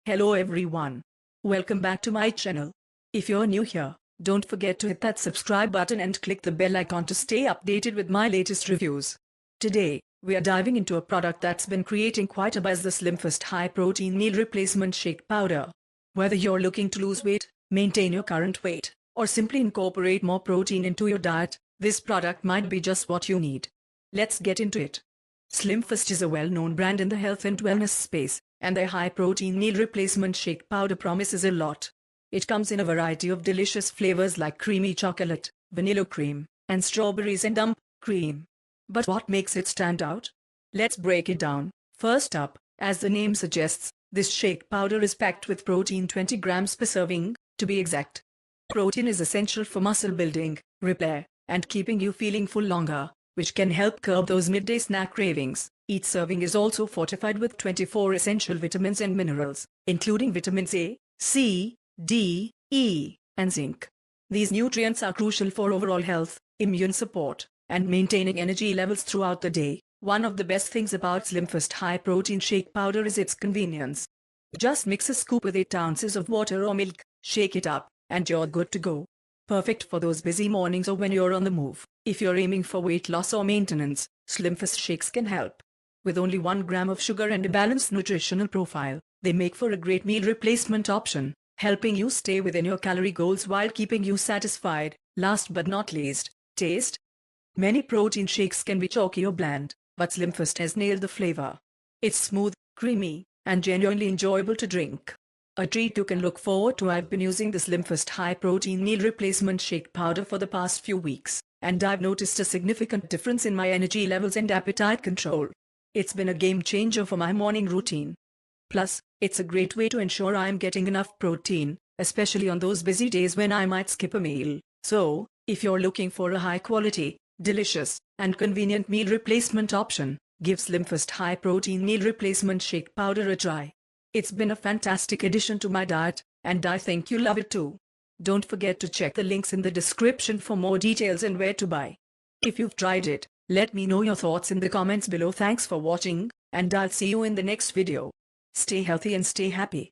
Hello everyone. Welcome back to my channel. If you're new here, don't forget to hit that subscribe button and click the bell icon to stay updated with my latest reviews. Today, we are diving into a product that's been creating quite a buzz, the SlimFast High Protein Meal Replacement Shake Powder. Whether you're looking to lose weight, maintain your current weight, or simply incorporate more protein into your diet, this product might be just what you need. Let's get into it. SlimFast is a well-known brand in the health and wellness space, and their high-protein meal replacement shake powder promises a lot. It comes in a variety of delicious flavors like creamy chocolate, vanilla cream, and strawberries and cream. But what makes it stand out? Let's break it down. First up, as the name suggests, this shake powder is packed with protein, 20 grams per serving, to be exact. Protein is essential for muscle building, repair, and keeping you feeling full longer, which can help curb those midday snack cravings. Each serving is also fortified with 24 essential vitamins and minerals, including vitamins A, C, D, E, and zinc. These nutrients are crucial for overall health, immune support, and maintaining energy levels throughout the day. One of the best things about SlimFast High Protein Shake Powder is its convenience. Just mix a scoop with 8 ounces of water or milk, shake it up, and you're good to go. Perfect for those busy mornings or when you're on the move. If you're aiming for weight loss or maintenance, SlimFast shakes can help. With only 1 gram of sugar and a balanced nutritional profile, they make for a great meal replacement option, helping you stay within your calorie goals while keeping you satisfied. Last but not least, taste. Many protein shakes can be chalky or bland, but SlimFast has nailed the flavor. It's smooth, creamy, and genuinely enjoyable to drink. A treat you can look forward to. I've been using the SlimFast High Protein Meal Replacement Shake Powder for the past few weeks, and I've noticed a significant difference in my energy levels and appetite control. It's been a game changer for my morning routine. Plus, it's a great way to ensure I'm getting enough protein, especially on those busy days when I might skip a meal. So, if you're looking for a high-quality, delicious, and convenient meal replacement option, give SlimFast High Protein Meal Replacement Shake Powder a try. It's been a fantastic addition to my diet, and I think you'll love it too. Don't forget to check the links in the description for more details and where to buy. If you've tried it, let me know your thoughts in the comments below. Thanks for watching, and I'll see you in the next video. Stay healthy and stay happy.